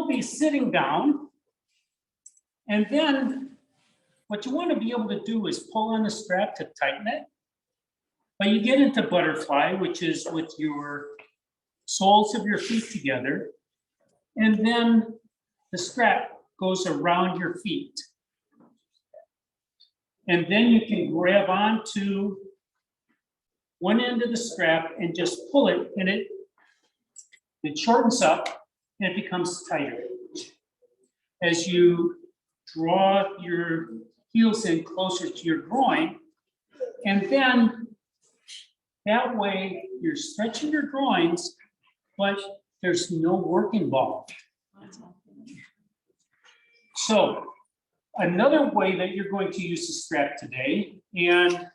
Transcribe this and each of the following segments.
be sitting down. And then what you want to be able to do is pull on the strap to tighten it. But you get into butterfly, which is with your soles of your feet together. And then the strap goes around your feet. And then you can grab onto one end of the strap and just pull it, and it shortens up and it becomes tighter. As you draw your heels in closer to your groin, and then that way you're stretching your groins, but there's no work involved. So another way that you're going to use the strap today, and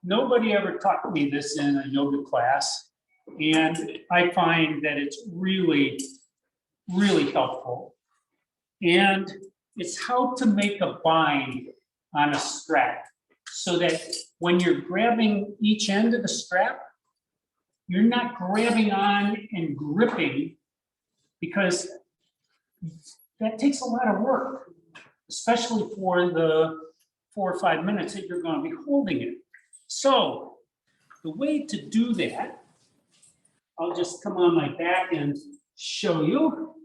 nobody ever taught me this in a yoga class, and I find that it's really, really helpful. And it's how to make a bind on a strap so that when you're grabbing each end of the strap, you're not grabbing on and gripping, because that takes a lot of work, especially for the 4 or 5 minutes that you're going to be holding it. So the way to do that, I'll just come on my back and show you.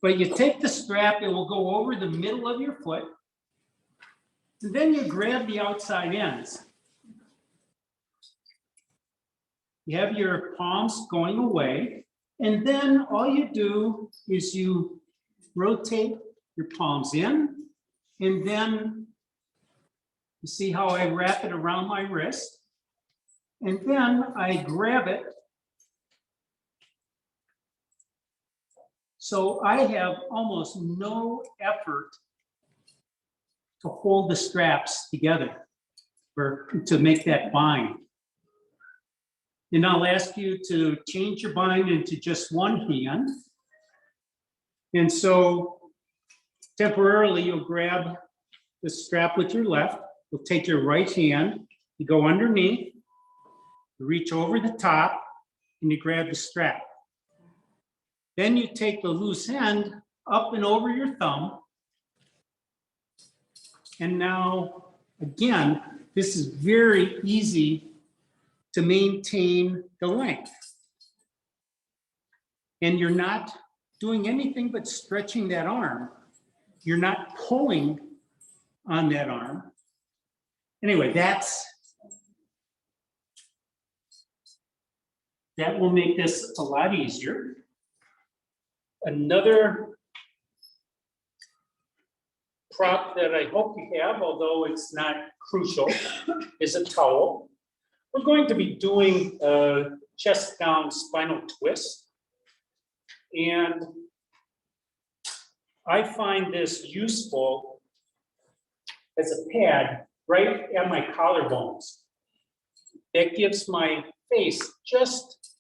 But you take the strap, it will go over the middle of your foot. And then you grab the outside ends. You have your palms going away. And then all you do is you rotate your palms in. And then you see how I wrap it around my wrist. And then I grab it. So I have almost no effort to hold the straps together or to make that bind. And I'll ask you to change your bind into just one hand. And so temporarily you'll grab the strap with your left. You'll take your right hand, you go underneath, you reach over the top, and you grab the strap. Then you take the loose end up and over your thumb. And now, again, this is very easy to maintain the length. And you're not doing anything but stretching that arm. You're not pulling on that arm. Anyway, that will make this a lot easier. Another prop that I hope you have, although it's not crucial, is a towel. We're going to be doing a chest down spinal twist. And I find this useful as a pad right at my collarbones. That gives my face just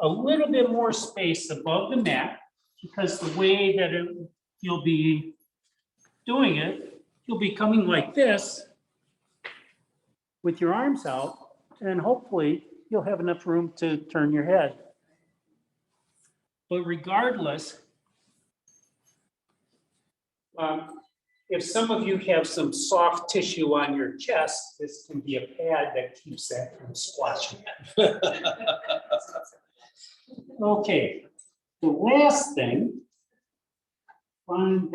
a little bit more space above the mat, because the way that you'll be doing it, you'll be coming like this with your arms out, and hopefully you'll have enough room to turn your head. But regardless, if some of you have some soft tissue on your chest, this can be a pad that keeps that from squashing. Okay, the last thing, and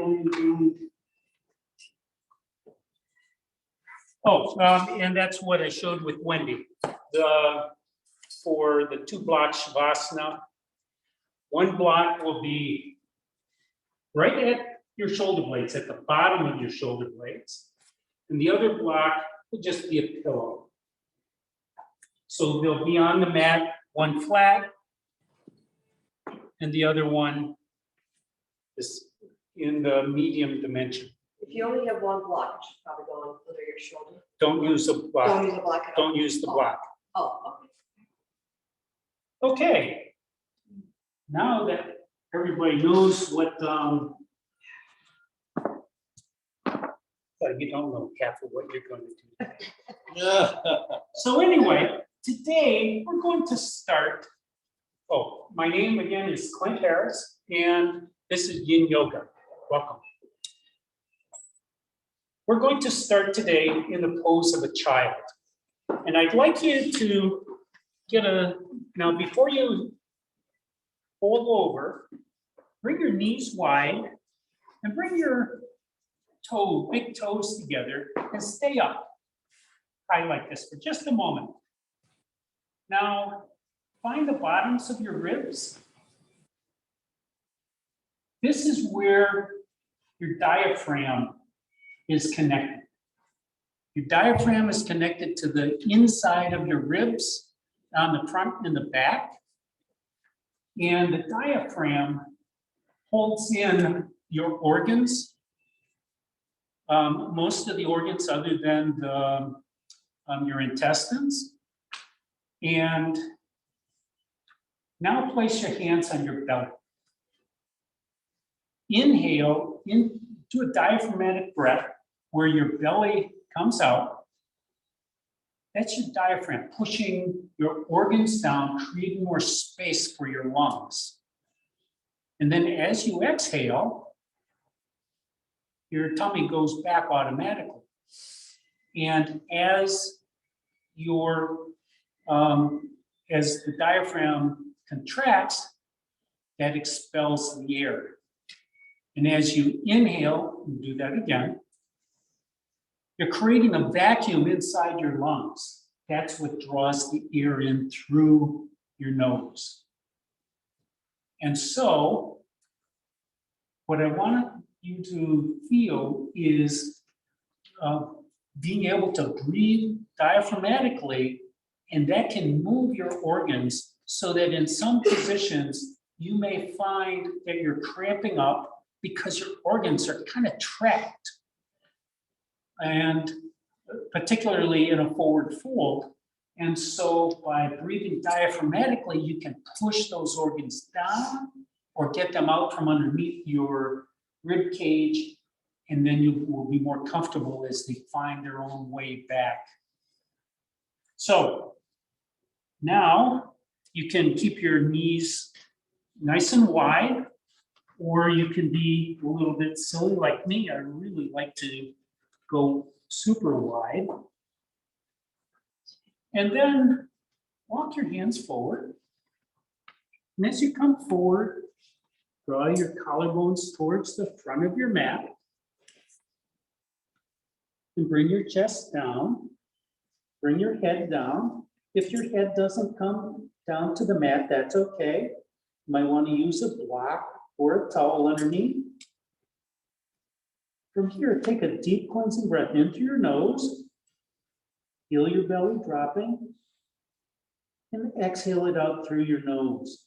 that's what I showed with Wendy. For the 2 block savasana, one block will be right at your shoulder blades, at the bottom of your shoulder blades. And the other block will just be a pillow. So they'll be on the mat, one flat, and the other one is in the medium dimension. If you only have one block, you should probably go under your shoulder. Don't use a block. Don't use a block at all. Don't use the block. Oh, okay. Okay. Now that everybody knows what, you don't know half of what you're going to do. So anyway, today we're going to start. Oh, my name again is Clint Harris, and This is Yin Yoga. Welcome. We're going to start today in the pose of a child. And I'd like you to now before you fold over, bring your knees wide and bring your big toes together and stay up high like this for just a moment. Now, find the bottoms of your ribs. This is where your diaphragm is connected. Your diaphragm is connected to the inside of your ribs, on the front and the back. And the diaphragm holds in your organs, most of the organs other than your intestines. And now place your hands on your belly. Inhale into a diaphragmatic breath where your belly comes out. That's your diaphragm pushing your organs down, creating more space for your lungs. And then as you exhale, your tummy goes back automatically. And as the diaphragm contracts, that expels the air. And as you inhale, and do that again, you're creating a vacuum inside your lungs. That's what draws the air in through your nose. And so, what I want you to feel is being able to breathe diaphragmatically, and that can move your organs so that in some positions, you may find that you're cramping up because your organs are kind of trapped. And particularly in a forward fold. And so by breathing diaphragmatically, you can push those organs down or get them out from underneath your rib cage, and then you will be more comfortable as they find their own way back. So now you can keep your knees nice and wide, or you can be a little bit silly like me. I really like to go super wide. And then walk your hands forward. And as you come forward, draw your collarbones towards the front of your mat. And bring your chest down. Bring your head down. If your head doesn't come down to the mat, that's okay. You might want to use a block or a towel underneath. From here, take a deep cleansing breath into your nose. Feel your belly dropping. And exhale it out through your nose.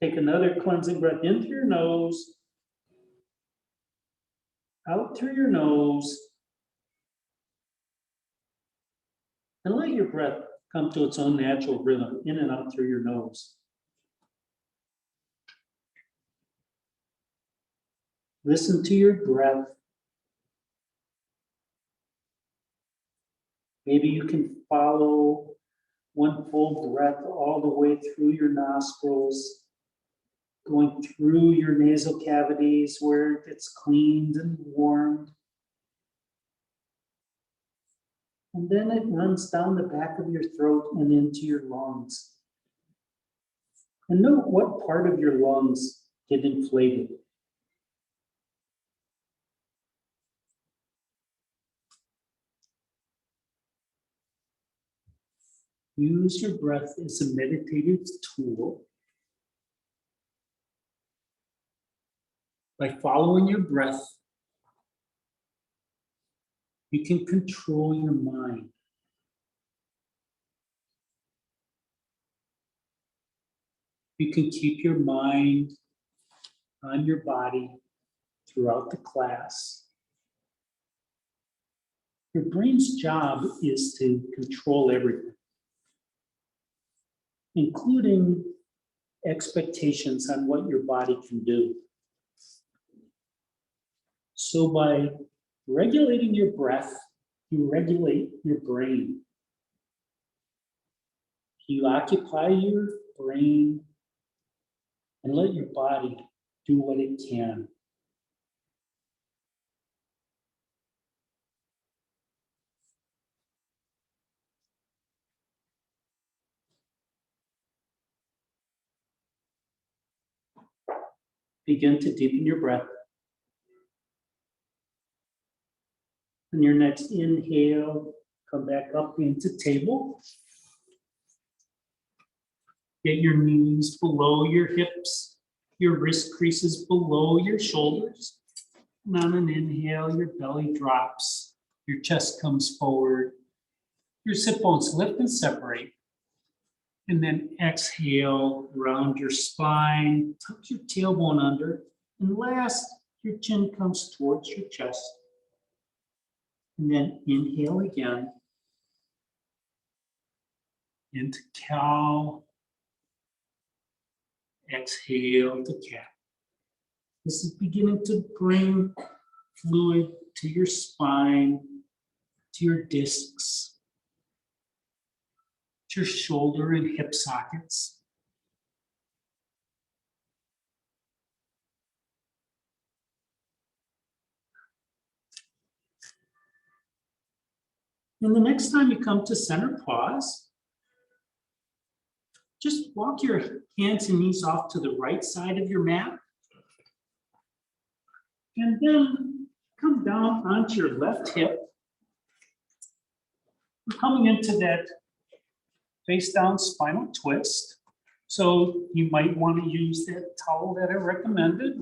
Take another cleansing breath into your nose. Out through your nose. And let your breath come to its own natural rhythm, in and out through your nose. Listen to your breath. Maybe you can follow one full breath all the way through your nostrils, going through your nasal cavities where it gets cleaned and warmed. And then it runs down the back of your throat and into your lungs. And note what part of your lungs get inflated. Use your breath as a meditative tool. By following your breath, you can control your mind. You can keep your mind on your body throughout the class. Your brain's job is to control everything, including expectations on what your body can do. So by regulating your breath, you regulate your brain. You occupy your brain and let your body do what it can. Begin to deepen your breath. On your next inhale, come back up into table. Get your knees below your hips, your wrist creases below your shoulders. And on an inhale, your belly drops, your chest comes forward, your sit bones lift and separate. And then exhale, round your spine, tuck your tailbone under, and last, your chin comes towards your chest. And then inhale again into cow. Exhale to cat. This is beginning to bring fluid to your spine, to your discs, to your shoulder and hip sockets. And the next time you come to center pause, just walk your hands and knees off to the right side of your mat. And then come down onto your left hip. We're coming into that face down spinal twist. So you might want to use that towel that I recommended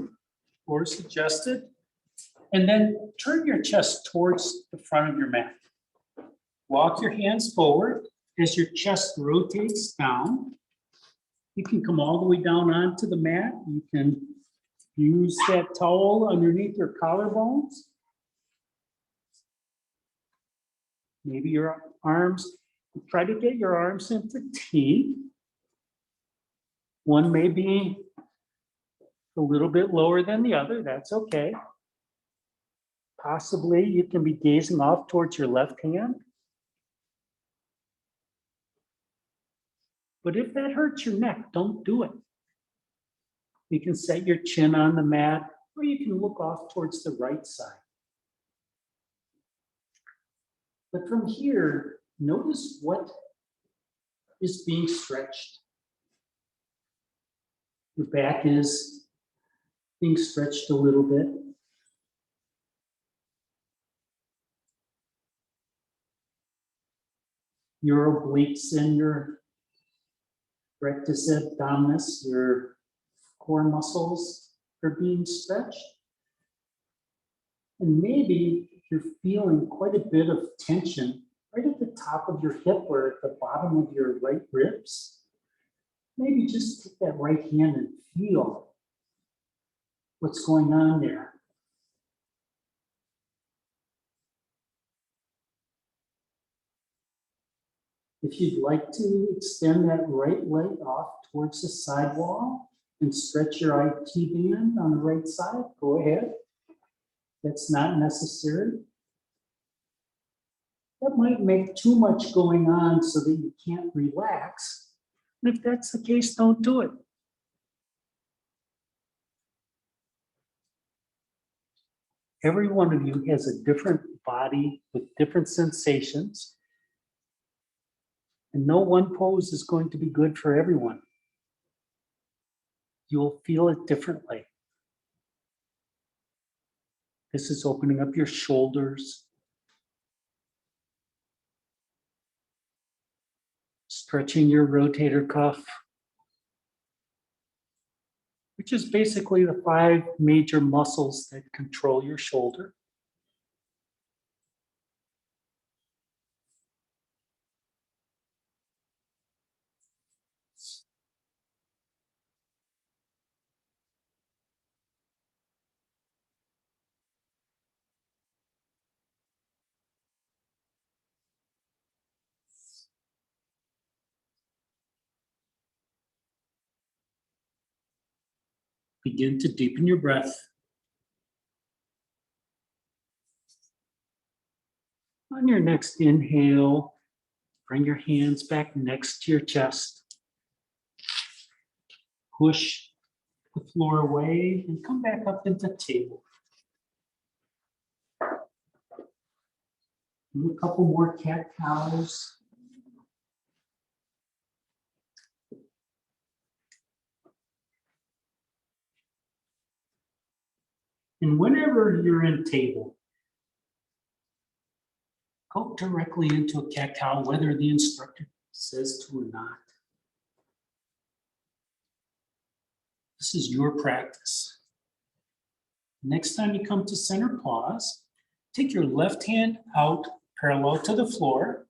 or suggested. And then turn your chest towards the front of your mat. Walk your hands forward as your chest rotates down. You can come all the way down onto the mat. You can use that towel underneath your collarbones. Maybe your arms, try to get your arms into T. One may be a little bit lower than the other, that's okay. Possibly you can be gazing off towards your left hand. But if that hurts your neck, don't do it. You can set your chin on the mat, or you can look off towards the right side. But from here, notice what is being stretched. Your back is being stretched a little bit. Your obliques and your rectus abdominis, your core muscles are being stretched. And maybe you're feeling quite a bit of tension right at the top of your hip or at the bottom of your right ribs. Maybe just take that right hand and feel what's going on there. If you'd like to extend that right leg off towards the side wall and stretch your IT band on the right side, go ahead. That's not necessary. That might make too much going on so that you can't relax. And if that's the case, don't do it. Every one of you has a different body with different sensations. And no one pose is going to be good for everyone. You'll feel it differently. This is opening up your shoulders, stretching your rotator cuff, which is basically the 5 major muscles that control your shoulder. Begin to deepen your breath. On your next inhale, bring your hands back next to your chest. Push the floor away and come back up into table. Do a couple more cat-cows. And whenever you're in table, go directly into a cat-cow, whether the instructor says to or not. This is your practice. Next time you come to center pause, take your left hand out parallel to the floor,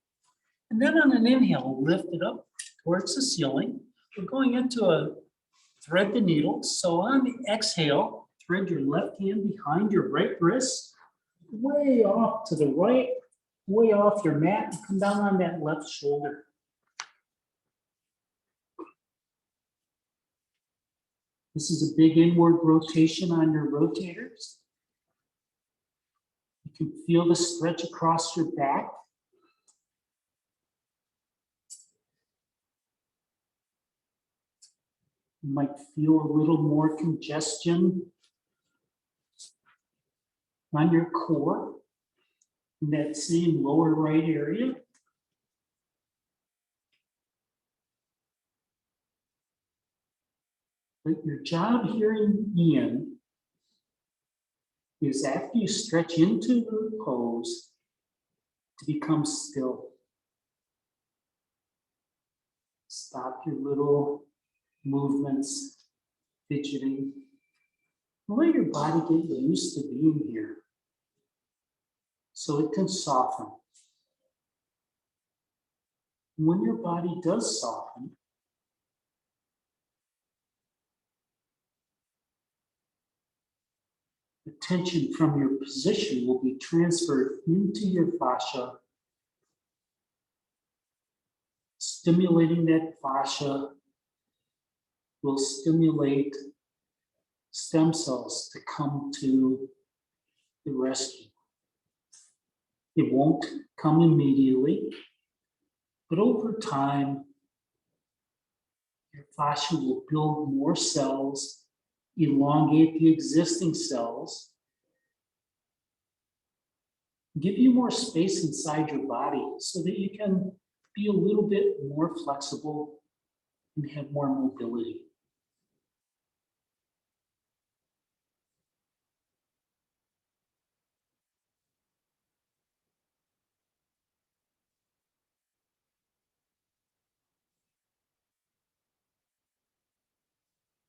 and then on an inhale, lift it up towards the ceiling. We're going into a thread the needle. So on the exhale, thread your left hand behind your right wrist, way off to the right, way off your mat, and come down on that left shoulder. This is a big inward rotation on your rotators. You can feel the stretch across your back. You might feel a little more congestion on your core in that same lower right area. But your job here in Yin is after you stretch into the pose to become still. Stop your little movements, fidgeting. Let your body get used to being here so it can soften. When your body does soften, the tension from your position will be transferred into your fascia, stimulating that fascia will stimulate stem cells to come to the rescue. It won't come immediately, but over time, your fascia will build more cells, elongate the existing cells, give you more space inside your body so that you can be a little bit more flexible and have more mobility.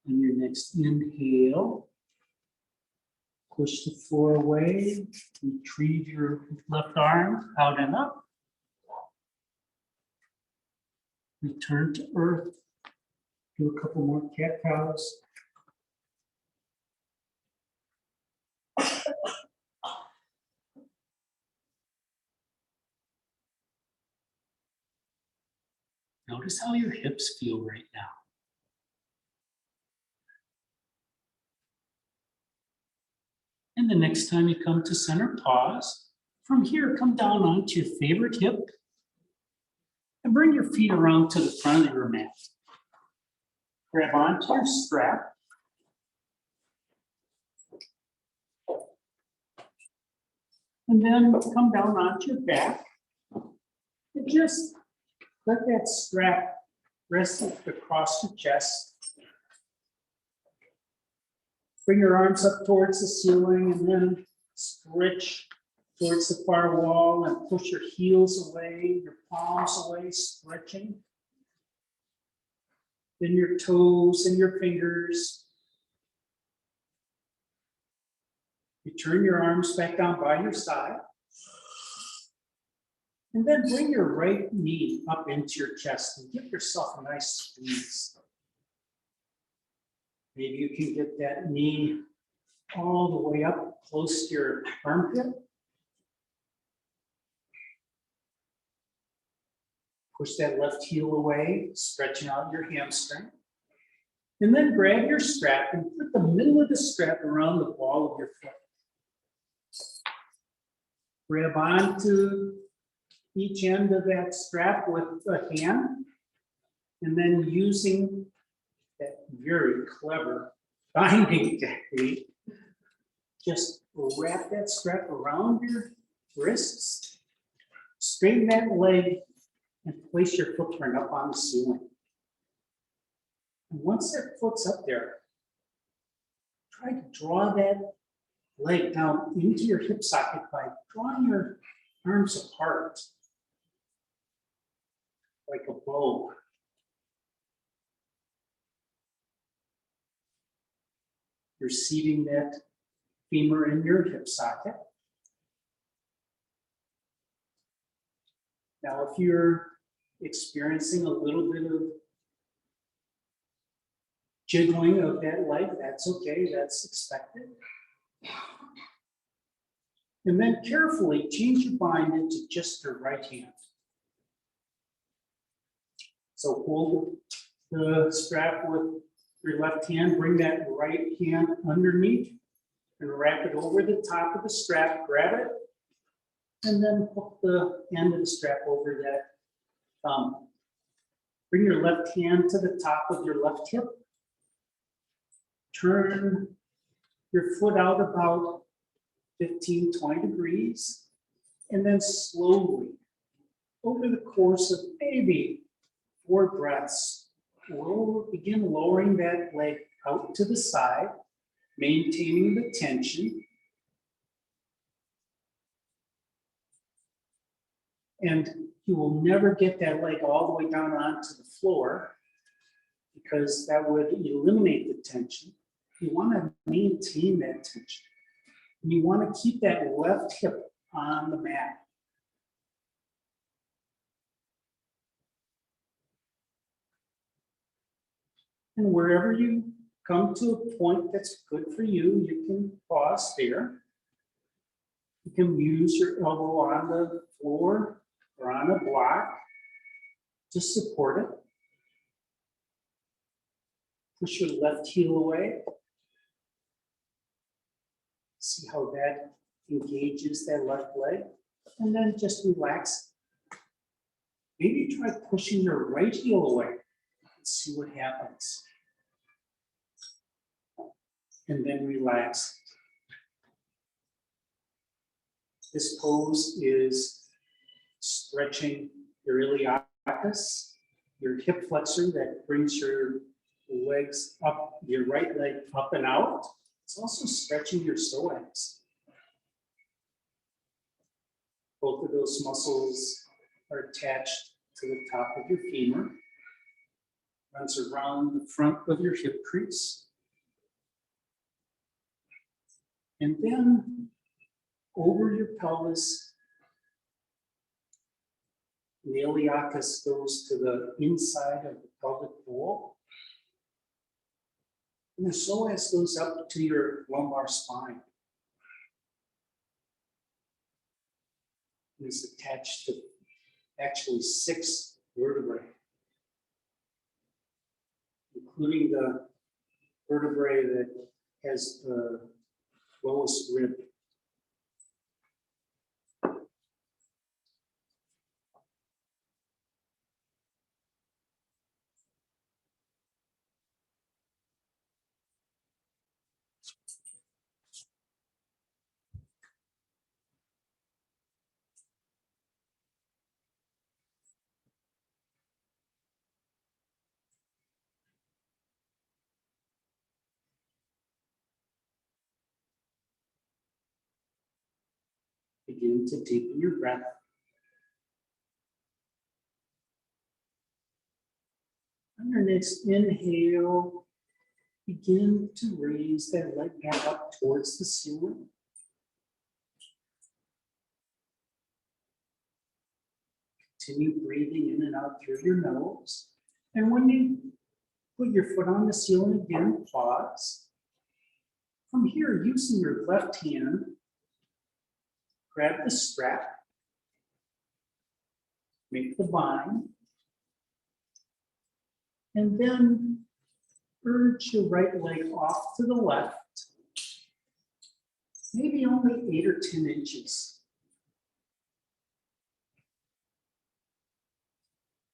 On your next inhale, push the floor away, retrieve your left arm out and up. Return to earth. Do a couple more cat-cows. Notice how your hips feel right now. And the next time you come to center pause, from here, come down onto your favorite hip and bring your feet around to the front of your mat. Grab onto your strap. And then come down onto your back. And just let that strap rest across your chest. Bring your arms up towards the ceiling and then stretch towards the far wall and push your heels away, your palms away, stretching. Then your toes and your fingers. You turn your arms back down by your side. And then bring your right knee up into your chest and give yourself a nice squeeze. Maybe you can get that knee all the way up close to your armpit. Push that left heel away, stretching out your hamstring. And then grab your strap and put the middle of the strap around the ball of your foot. Grab onto each end of that strap with a hand, and then using that very clever binding technique. Just wrap that strap around your wrists, straighten that leg, and place your footprint up on the ceiling. And once that foot's up there, try to draw that leg down into your hip socket by drawing your arms apart like a bow. You're seating that femur in your hip socket. Now, if you're experiencing a little bit of jiggling of that leg, that's okay, that's expected. And then carefully change your bind into just your right hand. So hold the strap with your left hand, bring that right hand underneath and wrap it over the top of the strap, grab it, and then hook the end of the strap over that thumb. Bring your left hand to the top of your left hip. Turn your foot out about 15, 20 degrees, and then slowly, over the course of maybe 4 breaths, begin lowering that leg out to the side, maintaining the tension. And you will never get that leg all the way down onto the floor because that would eliminate the tension. You want to maintain that tension. And you want to keep that left hip on the mat. And wherever you come to a point that's good for you, you can pause there. You can use your elbow on the floor or on a block to support it. Push your left heel away. See how that engages that left leg. And then just relax. Maybe try pushing your right heel away and see what happens. And then relax. This pose is stretching your iliacus, your hip flexor that brings your legs up, your right leg up and out. It's also stretching your psoas. Both of those muscles are attached to the top of your femur. Runs around the front of your hip crease. And then over your pelvis, the iliacus goes to the inside of the pelvic bowl. And the psoas goes up to your lumbar spine. And it's attached to actually 6 vertebrae, including the vertebrae that has the lowest rib. Begin to deepen your breath. On your next inhale, begin to raise that leg back up towards the ceiling. Continue breathing in and out through your nose. And when you put your foot on the ceiling again, pause. From here, using your left hand, grab the strap, make the bind, and then urge your right leg off to the left, maybe only 8 or 10 inches.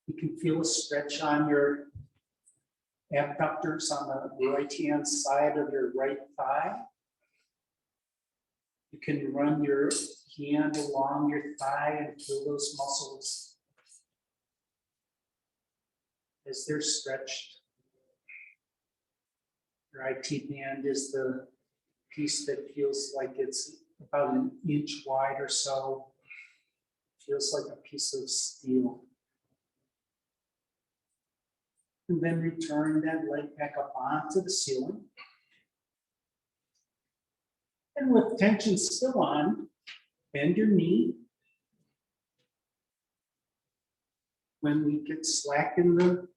You can feel a stretch on your abductors on the right-hand side of your right thigh. You can run your hand along your thigh and feel those muscles as they're stretched. Your IT band is the piece that feels like it's about an inch wide or so. Feels like a piece of steel. And then return that leg back up onto the ceiling. And with tension still on, bend your knee. When we get slack in the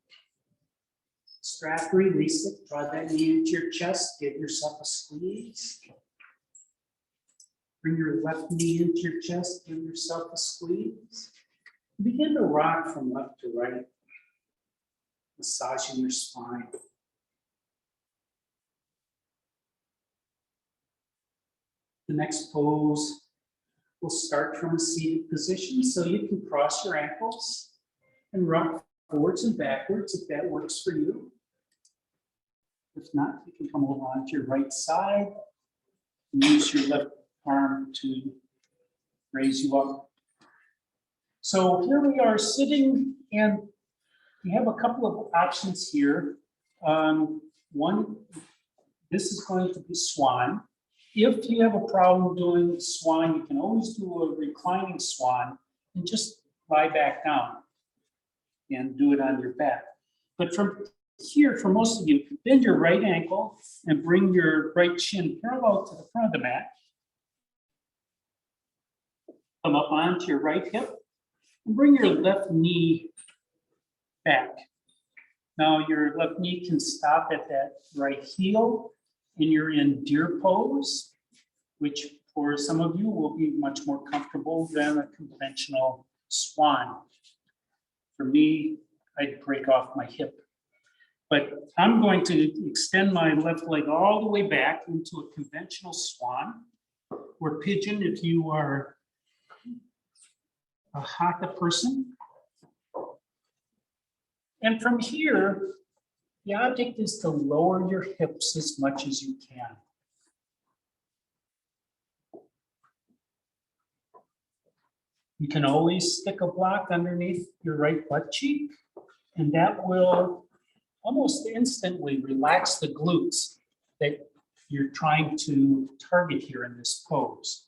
strap, release it. Draw that knee into your chest. Give yourself a squeeze. Bring your left knee into your chest. Give yourself a squeeze. Begin to rock from left to right, massaging your spine. The next pose will start from a seated position, so you can cross your ankles and rock forwards and backwards if that works for you. If not, you can come over onto your right side and use your left arm to raise you up. So here we are sitting, and we have a couple of options here. One, this is going to be swan. If you have a problem doing swan, you can always do a reclining swan and just lie back down and do it on your back. But from here, for most of you, bend your right ankle and bring your right shin parallel to the front of the mat. Come up onto your right hip and bring your left knee back. Now your left knee can stop at that right heel, and you're in deer pose, which for some of you will be much more comfortable than a conventional swan. For me, I'd break off my hip. But I'm going to extend my left leg all the way back into a conventional swan, or pigeon if you are a hatha person. And from here, the object is to lower your hips as much as you can. You can always stick a block underneath your right butt cheek, and that will almost instantly relax the glutes that you're trying to target here in this pose.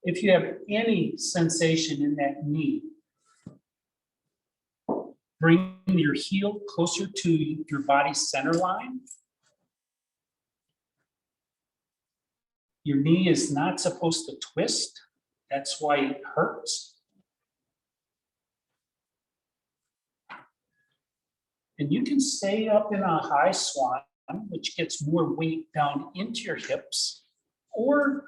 If you have any sensation in that knee, bring your heel closer to your body center line. Your knee is not supposed to twist. That's why it hurts. And you can stay up in a high swan, which gets more weight down into your hips. Or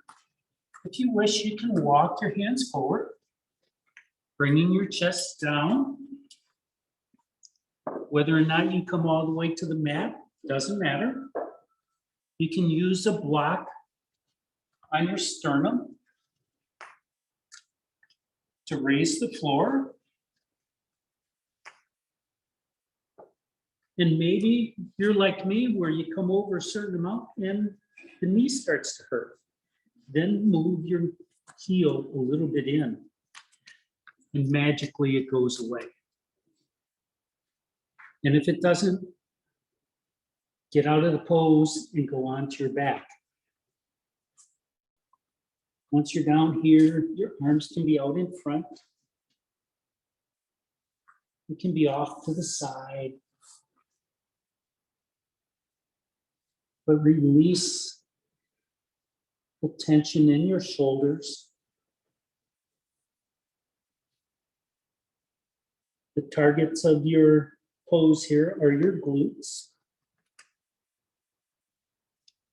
if you wish, you can walk your hands forward, bringing your chest down. Whether or not you come all the way to the mat, doesn't matter. You can use a block on your sternum to raise the floor. And maybe you're like me, where you come over a certain amount and the knee starts to hurt. Then move your heel a little bit in, and magically it goes away. And if it doesn't, get out of the pose and go onto your back. Once you're down here, your arms can be out in front. You can be off to the side. But release the tension in your shoulders. The targets of your pose here are your glutes.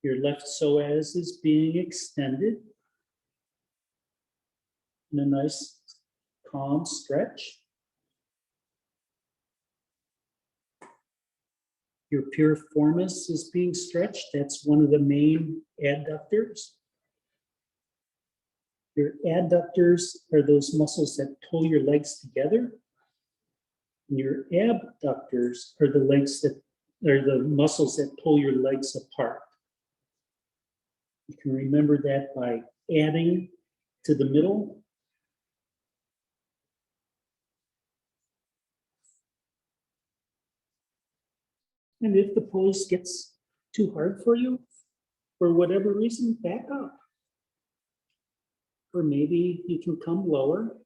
Your left psoas is being extended in a nice, calm stretch. Your piriformis is being stretched. That's one of the main adductors. Your adductors are those muscles that pull your legs together. And your abductors are the legs that are the muscles that pull your legs apart. You can remember that by adding to the middle. And if the pose gets too hard for you, for whatever reason, back up. Or maybe you can come lower.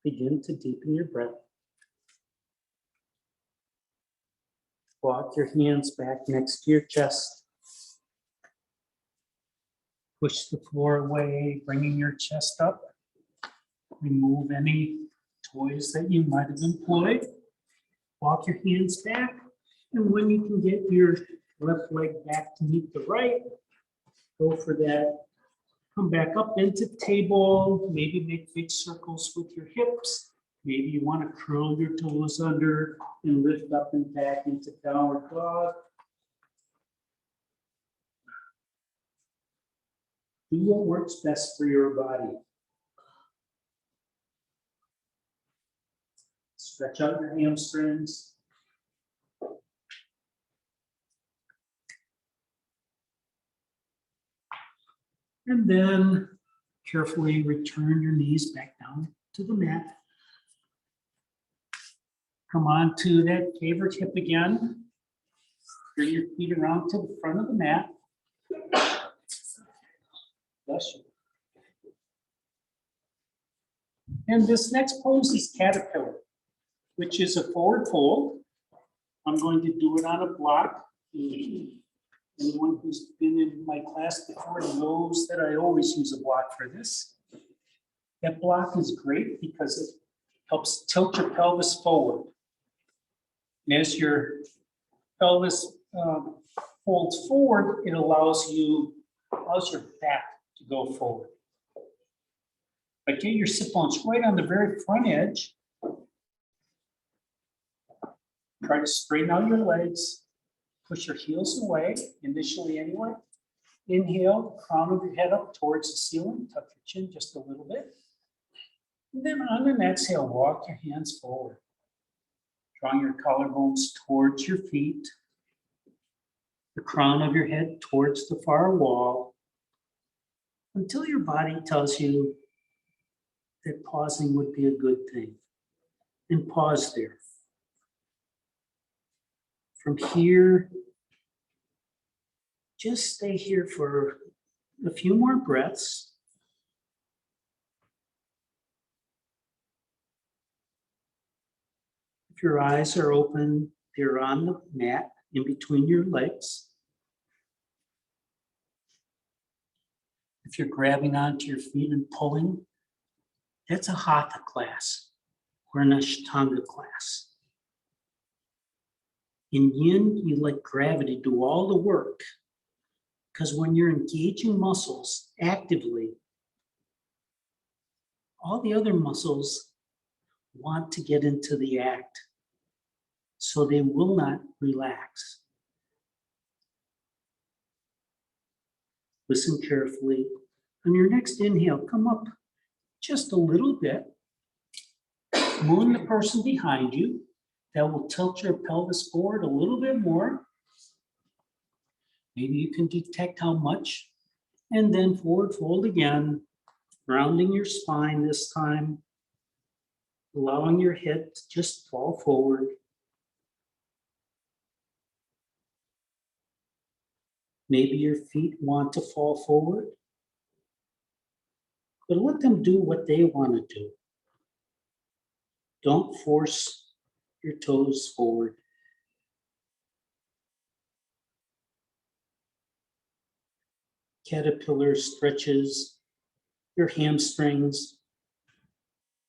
Begin to deepen your breath. Walk your hands back next to your chest. Push the floor away, bringing your chest up. Remove any toys that you might have employed. Walk your hands back. And when you can get your left leg back to meet the right, go for that. Come back up into table. Maybe make big circles with your hips. Maybe you want to curl your toes under and lift up and back into downward dog. Do what works best for your body. Stretch out your hamstrings. And then carefully return your knees back down to the mat. Come on to that favorite hip again. Bring your feet around to the front of the mat. Bless you. And this next pose is caterpillar, which is a forward fold. I'm going to do it on a block. Anyone who's been in my class before knows that I always use a block for this. That block is great because it helps tilt your pelvis forward. And as your pelvis folds forward, it allows your back to go forward. But get your sit bones right on the very front edge. Try to straighten out your legs. Push your heels away, initially anyway. Inhale, crown of your head up towards the ceiling. Tuck your chin just a little bit. And then on an exhale, walk your hands forward. Drawing your collarbones towards your feet. The crown of your head towards the far wall. Until your body tells you that pausing would be a good thing. And pause there. From here, just stay here for a few more breaths. If your eyes are open, you're on the mat in between your legs. If you're grabbing onto your feet and pulling, that's a hatha class or an ashtanga class. In yin, you let gravity do all the work because when you're engaging muscles actively, all the other muscles want to get into the act, so they will not relax. Listen carefully. On your next inhale, come up just a little bit. Moon the person behind you. That will tilt your pelvis forward a little bit more. Maybe you can detect how much. And then forward fold again, rounding your spine this time, allowing your head to just fall forward. Maybe your feet want to fall forward, but let them do what they want to do. Don't force your toes forward. Caterpillar stretches your hamstrings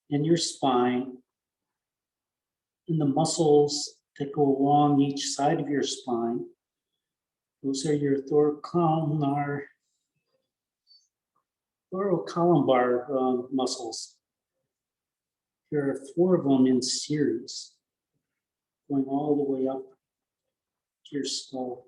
and your spine. and the muscles that go along each side of your spine. Those are your thoracolumbar muscles. There are 4 of them in series, going all the way up to your skull.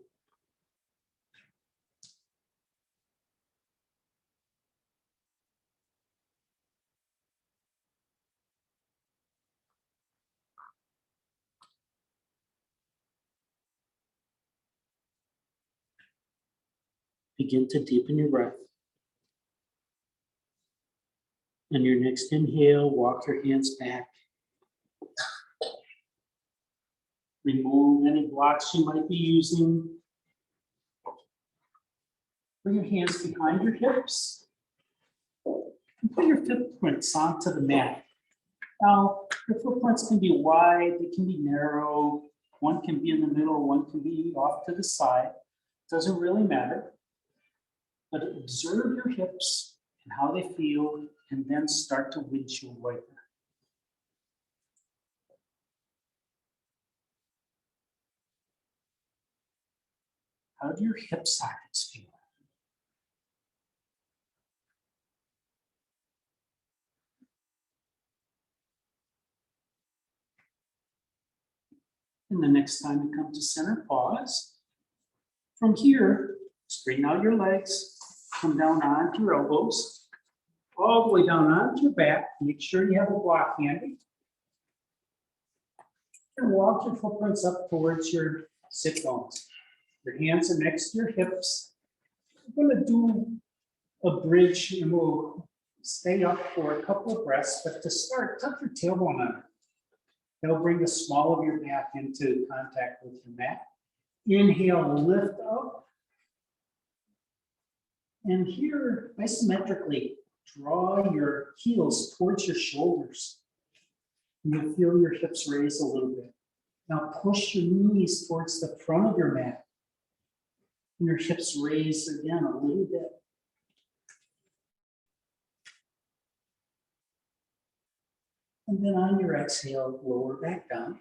Begin to deepen your breath. On your next inhale, walk your hands back. Remove any blocks you might be using. Bring your hands behind your hips. And put your footprints onto the mat. Now, your footprints can be wide, they can be narrow. One can be in the middle, one can be off to the side. Doesn't really matter. But observe your hips and how they feel, and then start to windshield wiper. How do your hip sockets feel? And the next time you come to center, pause. From here, straighten out your legs, come down onto your elbows, all the way down onto your back. Make sure you have a block handy. And walk your footprints up towards your sit bones. Your hands are next to your hips. We're going to do a bridge and we'll stay up for a couple of breaths, but to start, tuck your tailbone under. That'll bring the small of your back into contact with your mat. Inhale, lift up. And here, isometrically, draw your heels towards your shoulders. And you'll feel your hips raise a little bit. Now push your knees towards the front of your mat. And your hips raise again a little bit. And then on your exhale, lower back down.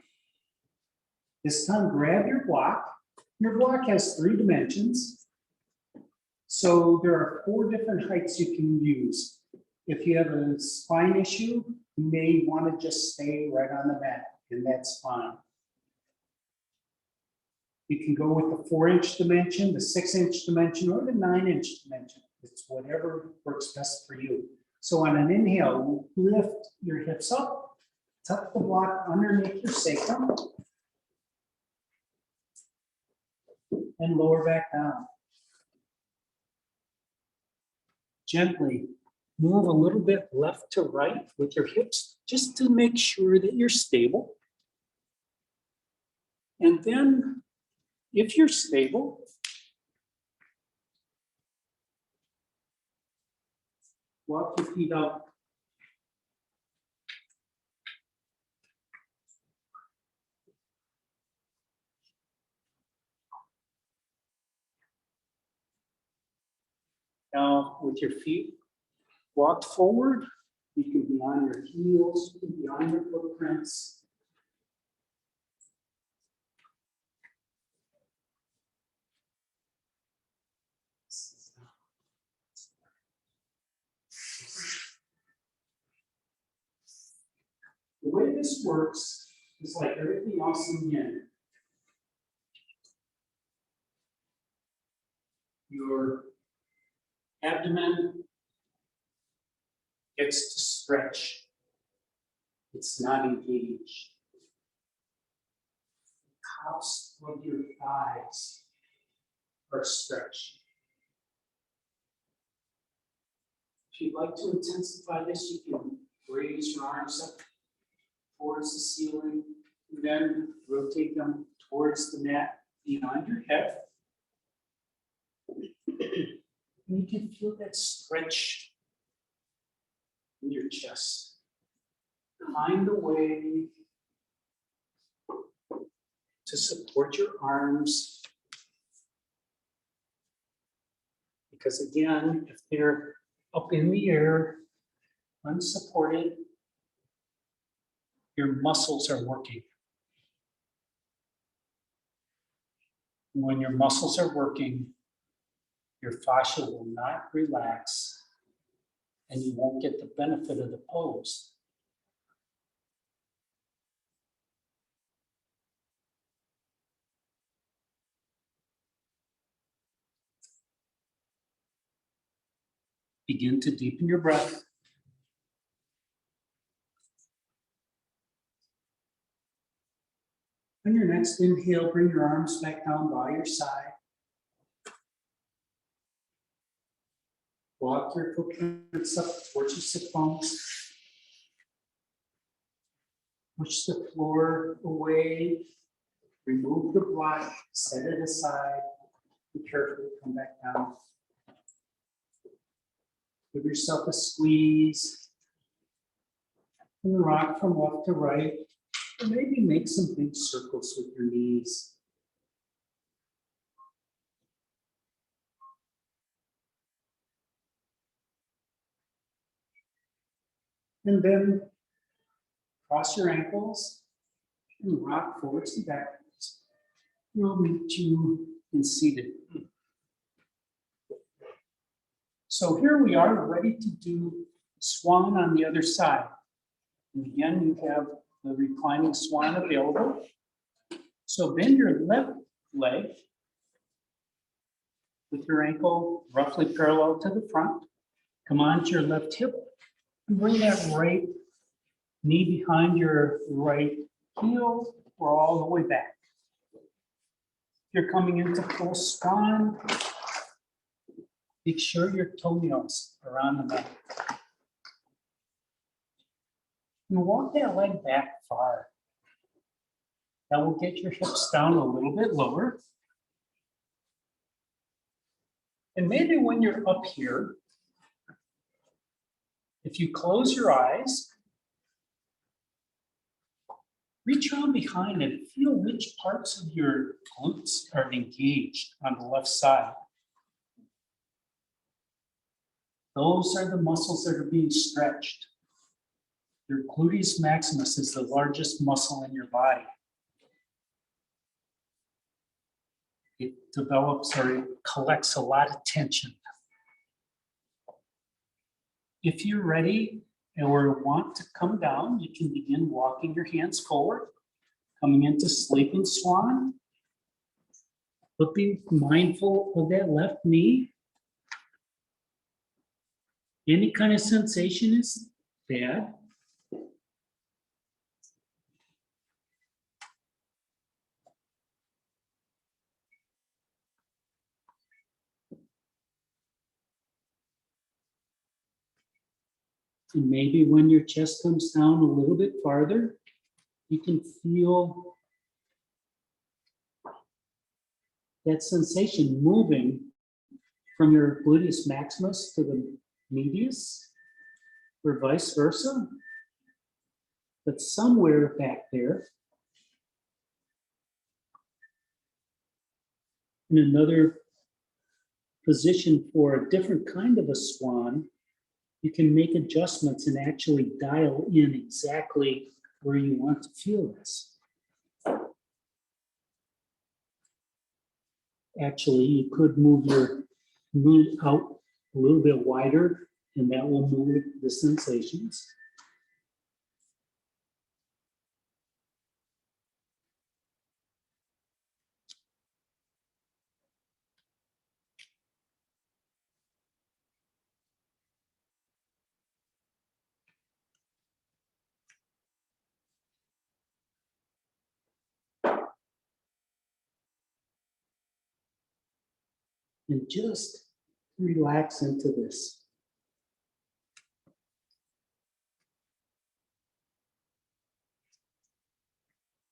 This time, grab your block. Your block has 3 dimensions. So there are 4 different heights you can use. If you have a spine issue, you may want to just stay right on the mat, and that's fine. You can go with the 4-inch dimension, the 6-inch dimension, or the 9-inch dimension. It's whatever works best for you. So on an inhale, lift your hips up, tuck the block underneath your sacrum, and lower back down. Gently move a little bit left to right with your hips, just to make sure that you're stable. And then, if you're stable, walk your feet out. Now, with your feet walked forward, you can be on your heels, you can be on your footprints. The way this works is like everything else in Yin. Your abdomen gets to stretch. It's not engaged. The cups of your thighs are stretched. If you'd like to intensify this, you can raise your arms up towards the ceiling, and then rotate them towards the mat behind your head. And you can feel that stretch in your chest. Find a way to support your arms. Because again, if they're up in the air, unsupported, your muscles are working. When your muscles are working, your fascia will not relax and you won't get the benefit of the pose. Begin to deepen your breath. On your next inhale, bring your arms back down by your side. Walk your footprints up towards your sit bones. Push the floor away. Remove the block, set it aside. Be careful to come back down. Give yourself a squeeze. And rock from left to right. Or maybe make some big circles with your knees. And then cross your ankles and rock forwards and backwards. We'll meet you in seated. So here we are, ready to do swan on the other side. And again, you have the reclining swan available. So bend your left leg with your ankle roughly parallel to the front. Come onto your left hip and bring that right knee behind your right heel or all the way back. If you're coming into full swan, make sure your toenails are on the mat. And walk that leg back far. That will get your hips down a little bit lower. And maybe when you're up here, if you close your eyes, reach around behind and feel which parts of your glutes are engaged on the left side. Those are the muscles that are being stretched. Your gluteus maximus is the largest muscle in your body. It develops or it collects a lot of tension. If you're ready or want to come down, you can begin walking your hands forward, coming into sleeping swan. But be mindful of that left knee. Any kind of sensation is bad. And maybe when your chest comes down a little bit farther, you can feel that sensation moving from your gluteus maximus to the medius, or vice versa. But somewhere back there, in another position for a different kind of a swan, you can make adjustments and actually dial in exactly where you want to feel this. Actually, you could move your knee out a little bit wider, and that will move the sensations. And just relax into this.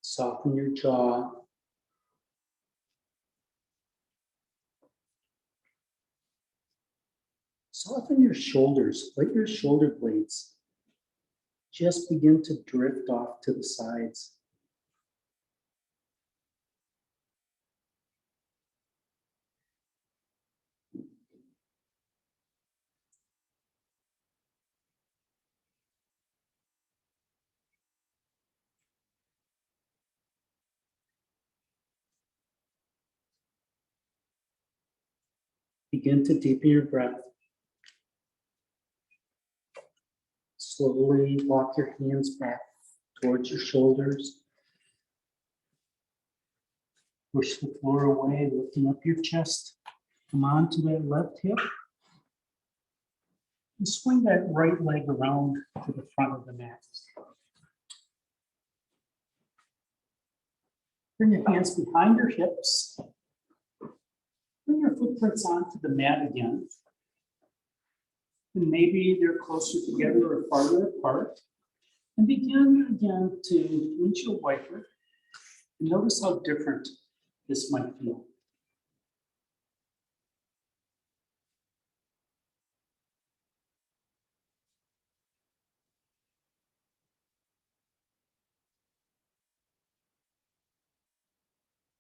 Soften your jaw. Soften your shoulders. Let your shoulder blades just begin to drift off to the sides. Begin to deepen your breath. Slowly walk your hands back towards your shoulders. Push the floor away, lifting up your chest. Come on to that left hip. And swing that right leg around to the front of the mat. Bring your hands behind your hips. Bring your footprints onto the mat again. And maybe they're closer together or farther apart. And begin again to windshield wiper. And notice how different this might feel.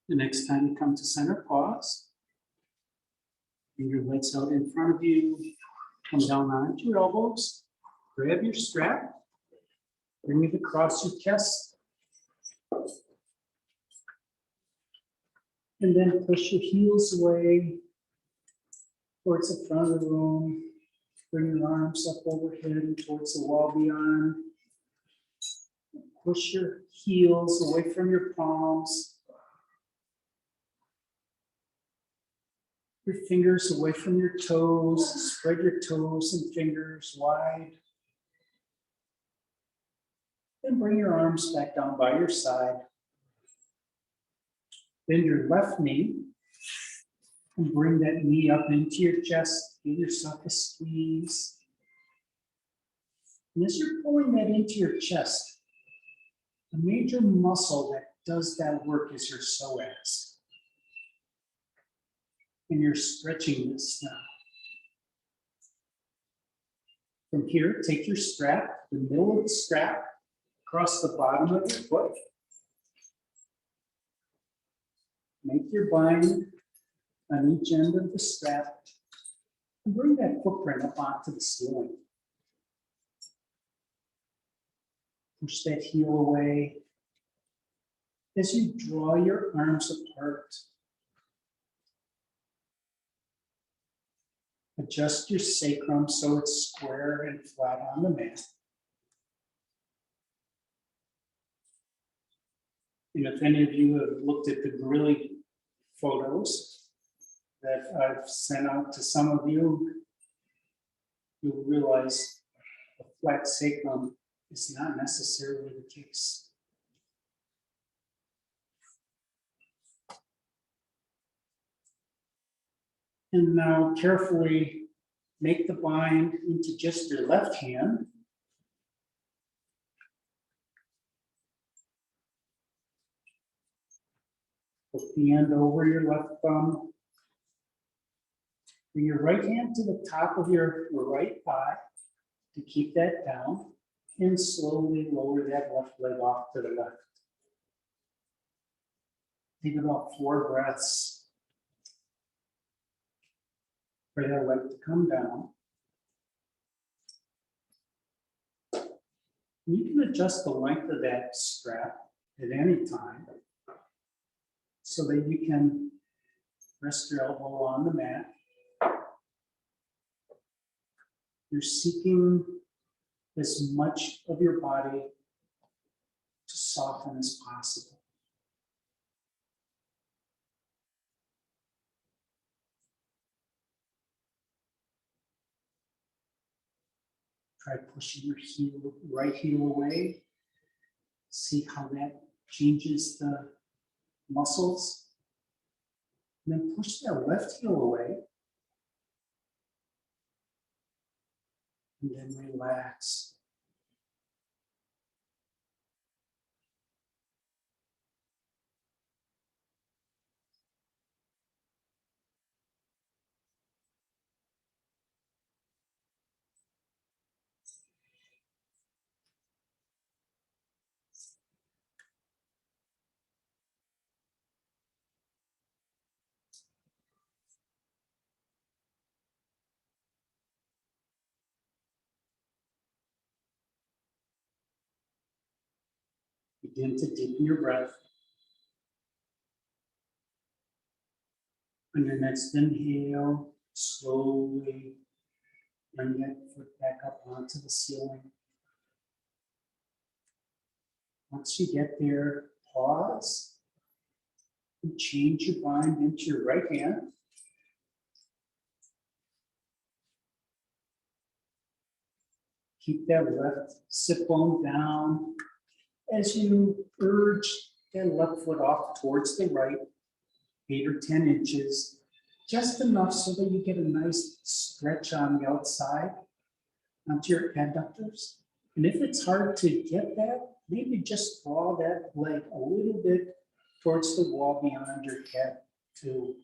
The next time you come to center, pause. Bring your legs out in front of you. Come down onto your elbows. Grab your strap. Bring it across your chest. And then push your heels away towards the front of the room. Bring your arms up overhead and towards the wall beyond. Push your heels away from your palms. Your fingers away from your toes. Spread your toes and fingers wide. Then bring your arms back down by your side. Bend your left knee and bring that knee up into your chest. Give yourself a squeeze. And as you're pulling that into your chest, the major muscle that does that work is your psoas. And you're stretching this now. From here, take your strap, the middle of the strap, across the bottom of your foot. Make your bind on each end of the strap. And bring that footprint up onto the ceiling. Push that heel away. As you draw your arms apart, adjust your sacrum so it's square and flat on the mat. And if any of you have looked at the grilling photos that I've sent out to some of you, you'll realize a flat sacrum is not necessarily the case. And now carefully make the bind into just your left hand. Put the end over your left thumb. Bring your right hand to the top of your right thigh to keep that down, and slowly lower that left leg off to the left. Take about 4 breaths for that leg to come down. You can adjust the length of that strap at any time so that you can rest your elbow on the mat. You're seeking as much of your body to soften as possible. Try pushing your heel, right heel away. See how that changes the muscles. And then push that left heel away. And then relax. Begin to deepen your breath. On your next inhale, Slowly bring that foot back up onto the ceiling. Once you get there, pause and change your bind into your right hand. Keep that left sit bone down as you urge that left foot off towards the right, 8 or 10 inches, just enough so that you get a nice stretch on the outside onto your adductors. And if it's hard to get that, maybe just draw that leg a little bit towards the wall beyond your head too.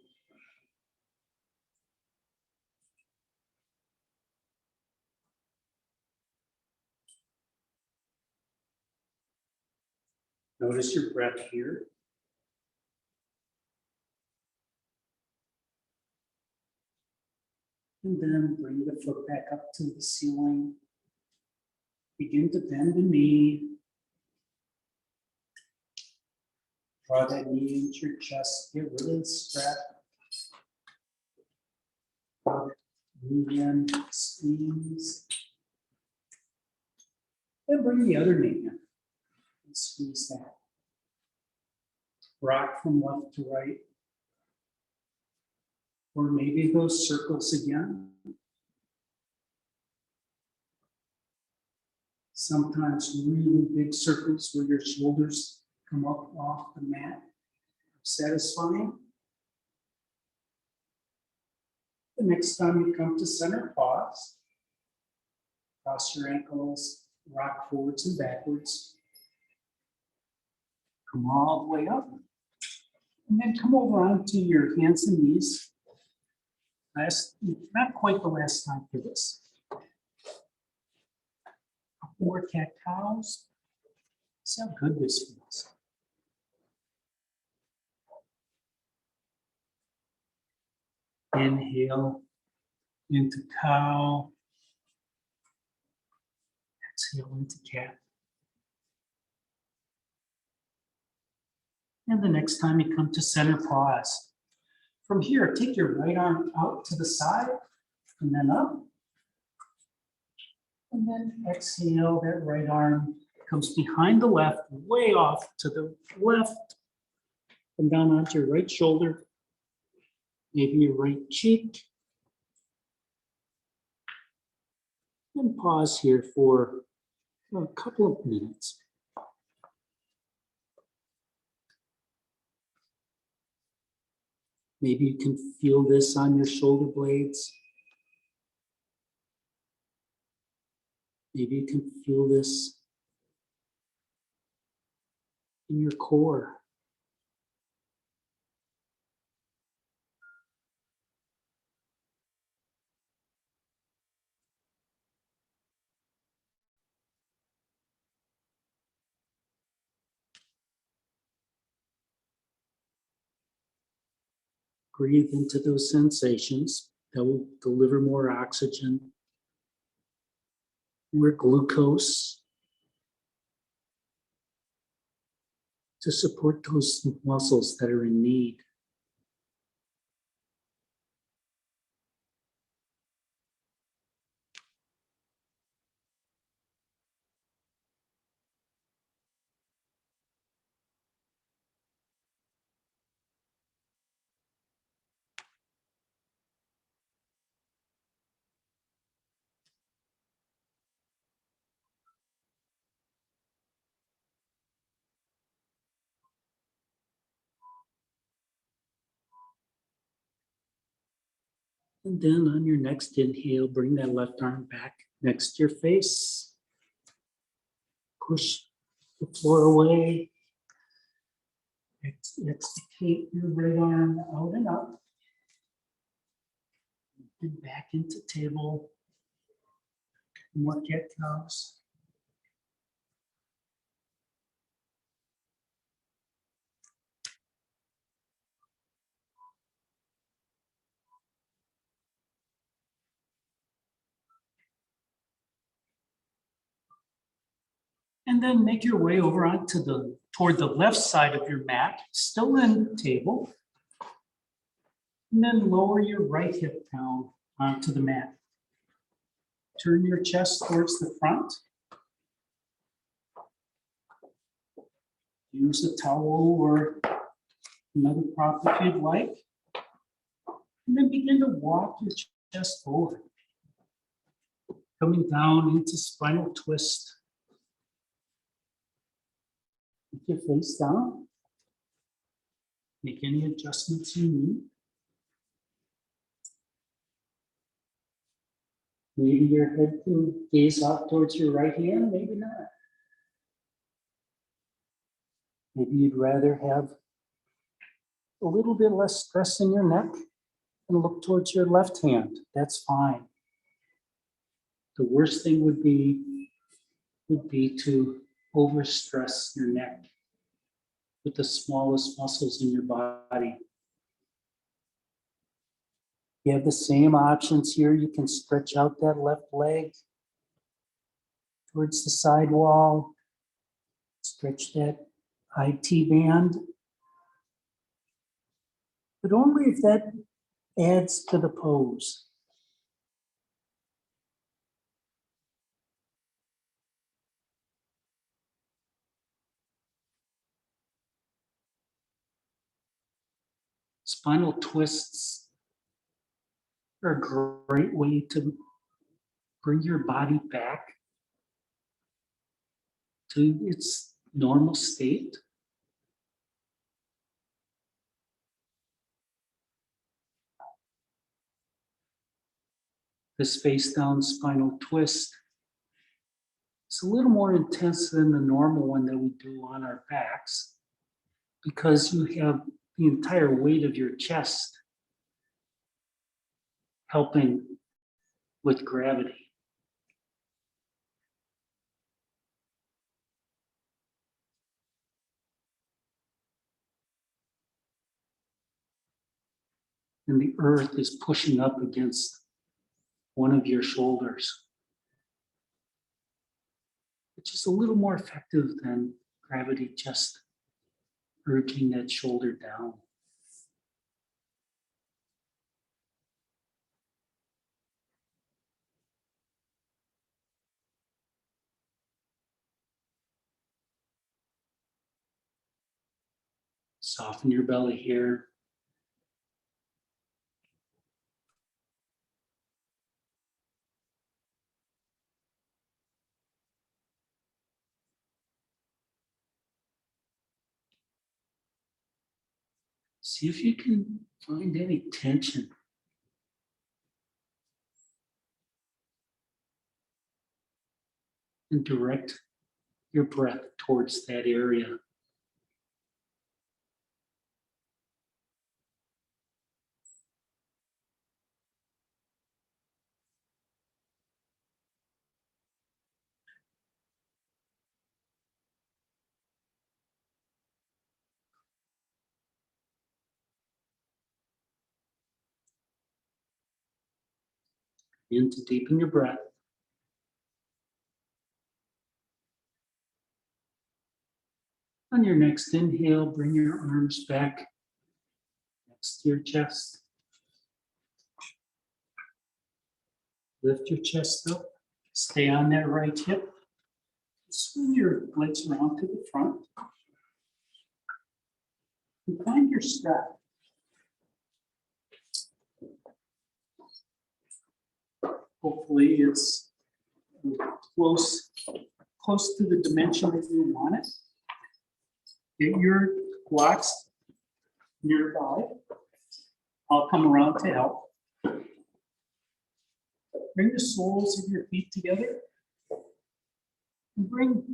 Notice your breath here. And then bring the foot back up to the ceiling. Begin to bend the knee. Draw that knee into your chest. Get rid of the strap. Draw that knee in, squeeze. Then bring the other knee in. And squeeze that. Rock from left to right. Or maybe those circles again. Sometimes really big circles where your shoulders come up off the mat. Satisfying. The next time you come to center, pause. Cross your ankles, rock forwards and backwards. Come all the way up. And then come over onto your hands and knees. Not quite the last time for this. 4 cat-cows. See how good this feels. Inhale into cow. Exhale into cat. And the next time you come to center, pause. From here, take your right arm out to the side and then up. And then exhale, that right arm comes behind the left, way off to the left, and down onto your right shoulder, maybe your right cheek. And pause here for a couple of minutes. Maybe you can feel this on your shoulder blades. Maybe you can feel this in your core. Breathe into those sensations that will deliver more oxygen, more glucose to support those muscles that are in need. And then on your next inhale, bring that left arm back next to your face. Push the floor away. Extricate your right arm out and up. And back into table. More cat-cows. And then make your way over onto toward the left side of your mat, still in table. And then lower your right hip down onto the mat. Turn your chest towards the front. Use a towel or another prop if you'd like. And then begin to walk your chest forward. Coming down into spinal twist. Keep your face down. Make any adjustments you need. Maybe your head can gaze off towards your right hand, maybe not. Maybe you'd rather have a little bit less stress in your neck and look towards your left hand. That's fine. The worst thing would be to overstress your neck with the smallest muscles in your body. You have the same options here. You can stretch out that left leg towards the side wall. Stretch that IT band. But only if that adds to the pose. Spinal twists are a great way to bring your body back to its normal state. This face down spinal twist is a little more intense than the normal one that we do on our backs because you have the entire weight of your chest helping with gravity. And the earth is pushing up against one of your shoulders, which is a little more effective than gravity just urging that shoulder down. Soften your belly here. See if you can find any tension. And direct your breath towards that area. In to deepen your breath. On your next inhale, bring your arms back next to your chest. Lift your chest up. Stay on that right hip. Swing your legs around to the front. And find your strap. Hopefully it's close to the dimension that you want it. Get your blocks nearby. I'll come around to help. Bring the soles of your feet together. And bring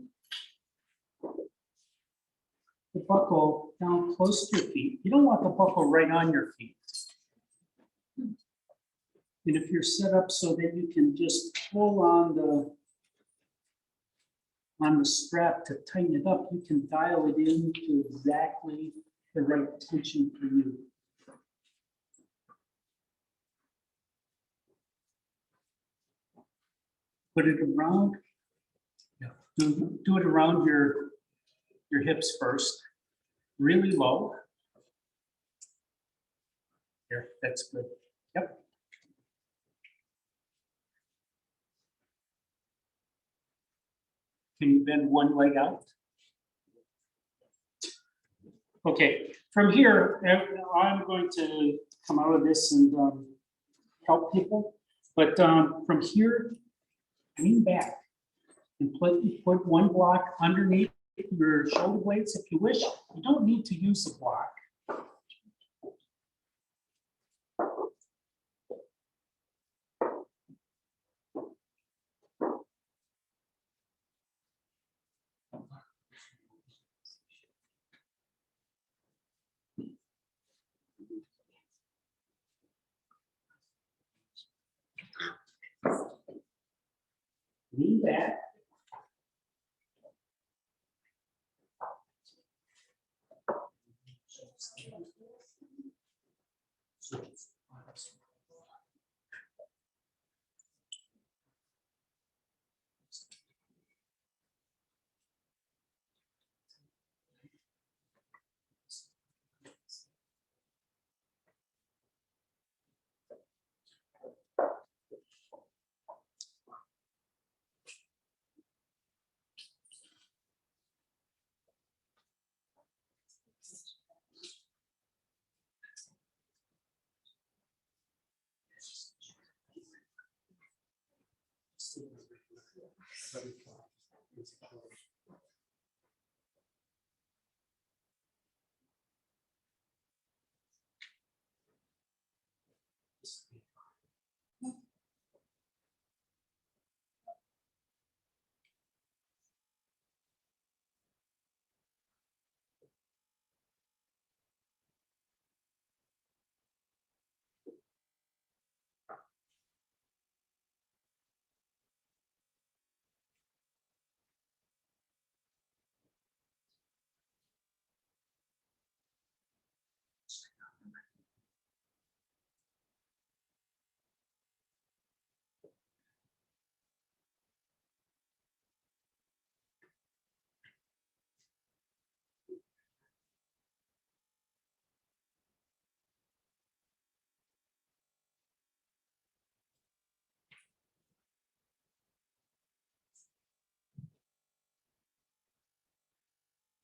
the buckle down close to your feet. You don't want the buckle right on your feet. And if you're set up so that you can just pull on the strap to tighten it up, you can dial it in to exactly the right tension for you. Put it around, do it around your hips first, really low. Here, that's good. Yep. Can you bend one leg out? Okay, from here, I'm going to come out of this and help people. But from here, lean back and put one block underneath your shoulder blades if you wish. You don't need to use a block. Lean back.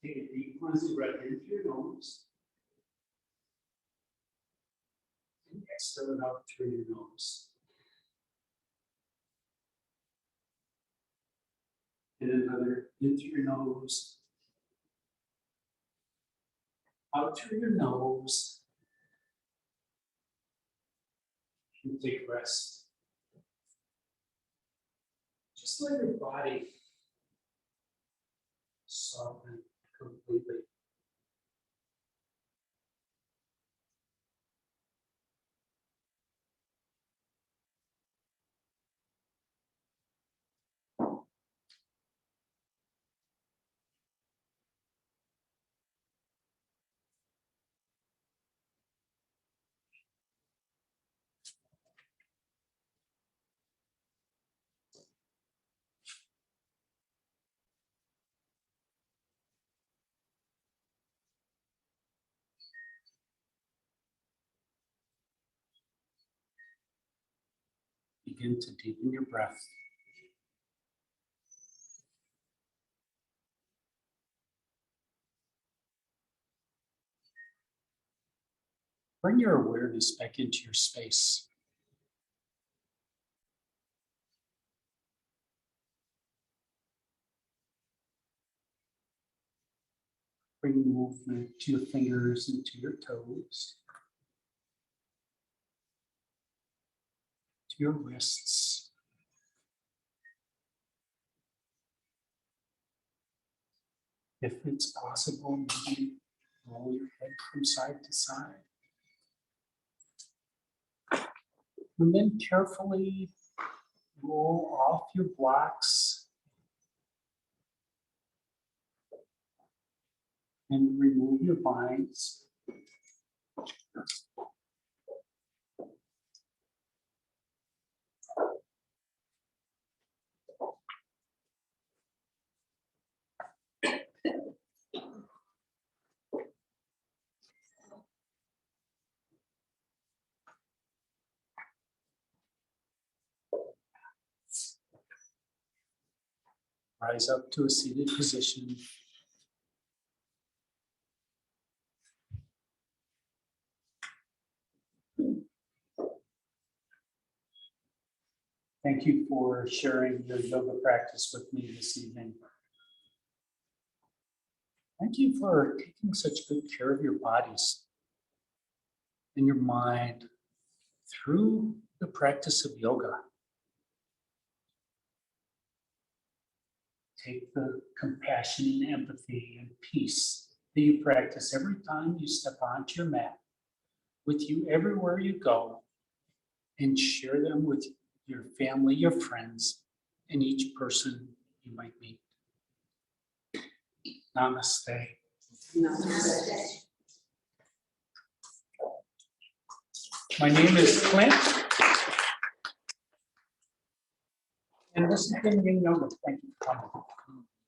Take a deep cleansing breath in through your nose. And exhale it out through your nose. And another in through your nose. Out through your nose. And take rest. Just let your body soften completely. Begin to deepen your breath. Bring your awareness back into your space. Bring movement to your fingers and to your toes, to your wrists. If it's possible, maybe roll your head from side to side. And then carefully roll off your blocks and remove your binds. Rise up to a seated position. Thank you for sharing your yoga practice with me this evening. Thank you for taking such good care of your bodies and your mind through the practice of yoga. Take the compassion and empathy and peace that you practice every time you step onto your mat with you everywhere you go, and share them with your family, your friends, and each person you might meet. Namaste. My name is Clint. And this has been Yin Yoga. Thank you for coming.